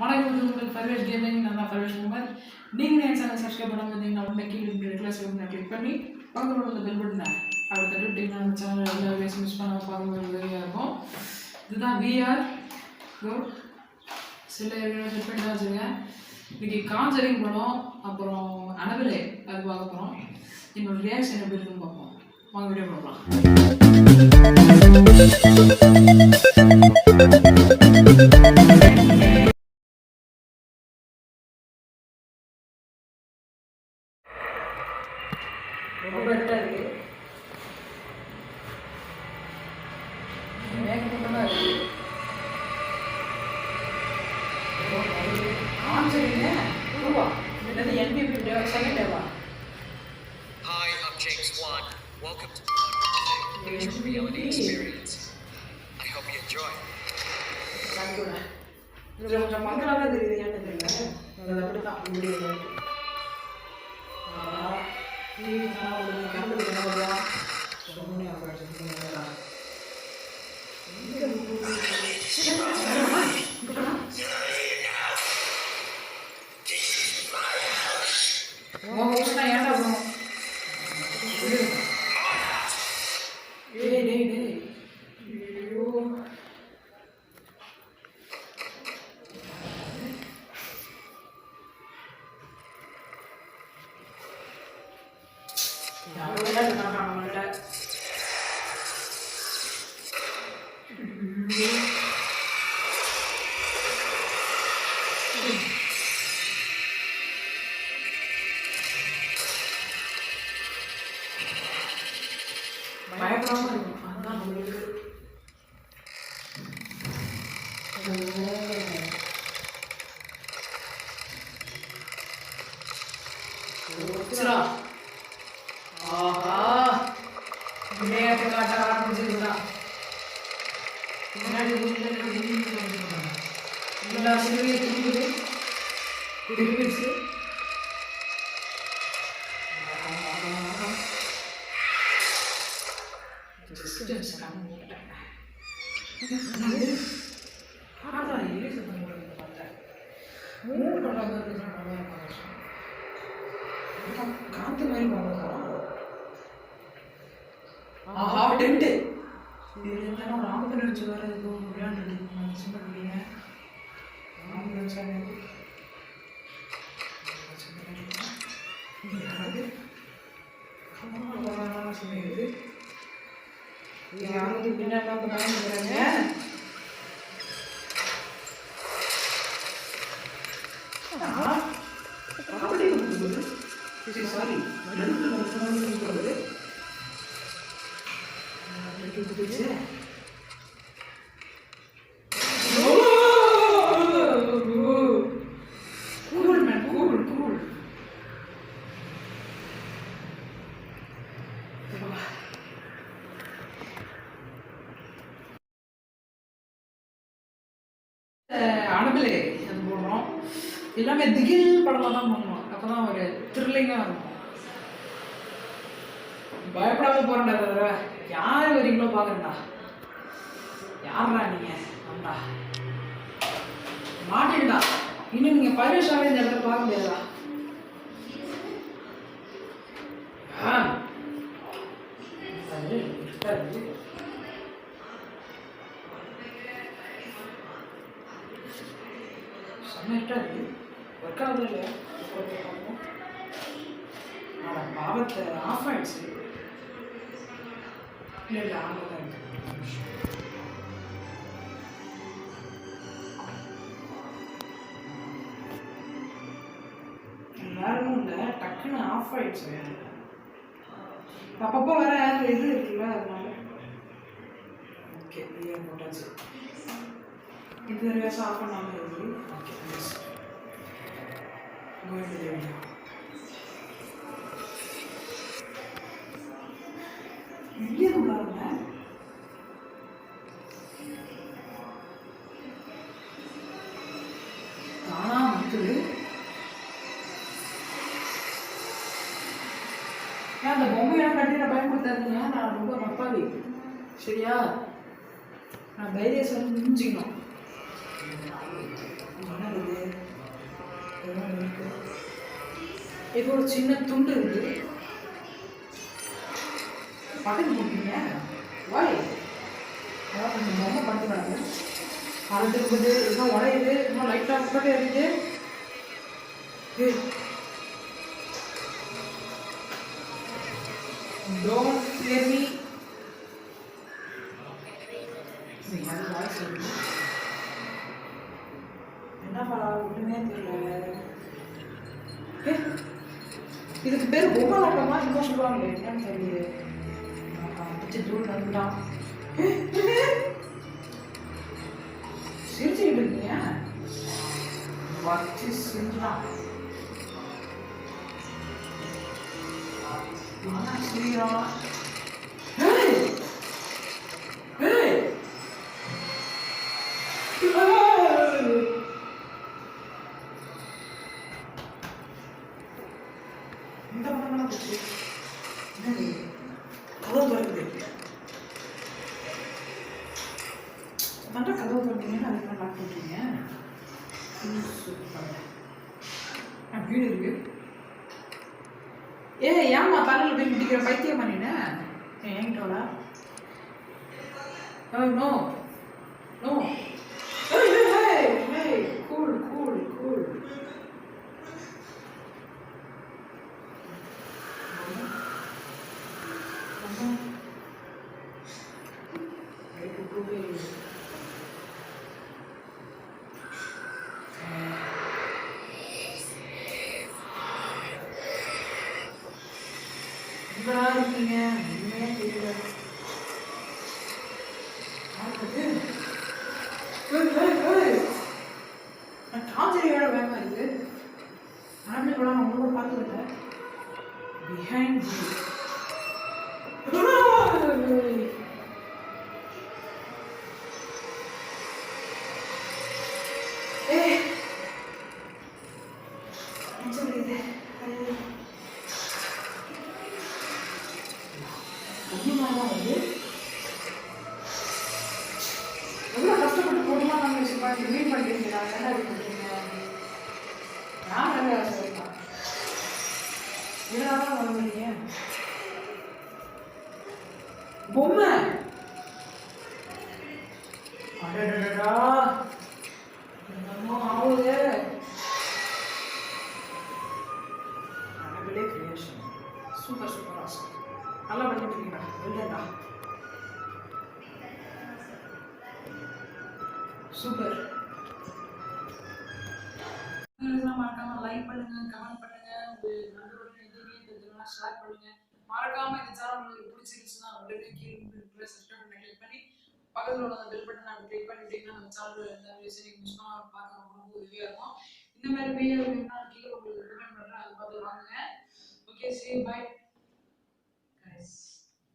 வணக்கம் உங்கள் ஃபர்வேஷ் கேமிங். நான் தான் ஃபர்வேஷ் குமார். நீங்கள் என் சேனல் சப்ஸ்கிரைப் பண்ணாமல் இருந்தீங்கன்னா உடனே கீழே கிளாஸ் கிளிக் பண்ணி பக்கத்தில் உள்ள பெல் பட்டனை அப்படி தட்டுவிட்டிங்கன்னா அந்த சேனல் எல்லா வீடியோஸ் மிஸ் பண்ணாமல் பார்க்கும்போது உதவியாக இருக்கும். இதுதான் VR சில செட் பண்ணி தான் வச்சுருக்கேன். இன்றைக்கி காஞ்சரிங் படம் அப்புறம் அனபிலே அது பார்க்க போகிறோம். என்னோட ரியாக்ஷன் எப்படி இருக்குன்னு பார்ப்போம். வாங்க வீடியோ பார்க்கலாம். ரொம்ப பெட்டராக இருக்குது. மேக்கப்பட்டமாக இருக்குது. காஞ்சரிங்க ரூபா என்னது NPP செகண்ட் டேவா? Hi, I'm James Wan. Welcome to the Conversation Reality Experience. I hope you enjoy. இதில் கொஞ்சம் மக்களாக தெரியுது. ஏன்னு தெரியல, அது அப்படி தான் முடியுது. பயப்படாம இருக்கும். அதுதான் நம்மளுக்கு ஆஹா விளையாட்டு காட்ட ஆரம்பிச்சிருக்குதான். முன்னாடி எல்லா சிறுவையும் திரும்பிடுச்சு. காத்து மாதிரி ஆஹா டென்ட் ராமகன் வர எதுவும் விளையாண்டு சிம்பிள் சொல்லிடுது. யாரும் பின்னாடி பயன்படுறாங்க. சாரி அனபிலே அது போடுறோம். எல்லாமே திகில் படமாக தான் பண்ணுவோம். அப்போ தான் ஒரு த்ரில்லிங்காக இருக்கும். பயப்படாமல் போகிறேன்டா. தவிர யார் வரீங்களோ பார்க்குறேன்டா. யாரா நீங்கள் வந்தா மாட்டேன்டா. இன்னும் நீங்கள் பரிசாவே இந்த இடத்துல பார்க்க முடியாதா? செம்மையாக ஒர்க் ஆகுது இல்லையா? பாவத்தை ஆஃப் ஆயிடுச்சு. இல்லை இல்லை ஆக தான் இருக்கு. வேற ஒன்றும் இல்லை, டக்குன்னு ஆஃப் ஆயிடுச்சு. அப்பப்போ வேற இது இருக்குல்ல, அதனால ஓகே பிஎம் போட்டாச்சு. இது வேறு ஆஃப் பண்ணாமல் இருக்குது. ஓகே வெளியே உள்ளாருங்க. தானா இருக்குது. ஏன் அந்த பொம்மையெல்லாம் கட்டி நான் பயன்படுத்தாதுங்க. நான் ரொம்ப நப்பாவி. சரியா? நான் தைரியத்தை முடிஞ்சிக்கணும். என்னது இது? இதெல்லாம் இருக்கு. ஏதோ ஒரு சின்ன துண்டு இருக்கு. பட்டன் போட்டீங்க வாய் அதான் கொஞ்சம் பொம்மை பட்டு கிடக்கு. கரண்ட் இருக்குது, இன்னும் உடையுது, இன்னும் லைட்டாக உட்காந்து எரியுது. Don't fear me. என்னப்பா ஒன்றுமே தெரியல. இதுக்கு பேர் பொம்மலாட்டமா இன்னும் சொல்லுவாங்க, என்னன்னு தெரியல. பிடிச்ச தூள் வந்துட்டான். சிரிச்சுக்கிட்டு இருக்கீங்க, வச்சு சிரிச்சான். சிரிக்கிறான். இந்த படம் போச்சு. என்னது கதவு திறக்குது. நல்லா கதவு திறந்தீங்கன்னா அதுக்கு லாக் பண்ணுறீங்க. வீடு இருக்கு. ஏம்மா தலையில் போய் முடிக்கிற பைத்தியம் பண்ணினேன் என்கிட்டோட. No no cool cool cool. இருக்கீங்க உண்மையே தெரியல. காஞ்சரியோட வேகமா இருக்கு. ஆண்டு கூட நான் உங்களோட பார்த்துக்கிட்டேன். பிஹைண்ட் வந்து எவ்வளோ கஷ்டப்பட்டு போட்டுலாம் நம்ம மீட் பண்ணிருக்கீங்க. என்ன பண்ணுறீங்க? நான் நல்ல சொல்லிட்டேன். இதனால தான் வாங்குறீங்க பொம்மை. அடடடா என்னமோ ஆகுது. அழகே கிரியேஷன். Super super awesome. நல்லா பண்ணிட்டு இருக்கீங்க. இல்லைடா சூப்பர். மறக்காம லைக் பண்ணுங்க, கமெண்ட் பண்ணுங்க, உங்க நண்பர்களுக்கு தெரிஞ்சவங்க ஷேர் பண்ணுங்க. மறக்காம இந்த சேனல் உங்களுக்கு பிடிச்சிருச்சுன்னா உடனே கீழே இருக்கிற சப்ஸ்கிரைப் பண்ணி கிளிக் பண்ணி பக்கத்தில் உள்ள பெல் பட்டன் கிளிக் பண்ணிட்டீங்கன்னா நம்ம சேனல் எந்த விஷயம் நீங்கள் மிஸ் பண்ணாம பார்க்க ரொம்ப உதவியாக இருக்கும். இந்த மாதிரி வீடியோ வேணும்னா கீழே உங்களுக்கு ரெக்கமெண்ட் பண்ணுறேன், அதை பார்த்து வாங்குங்க. Okay, see you, bye.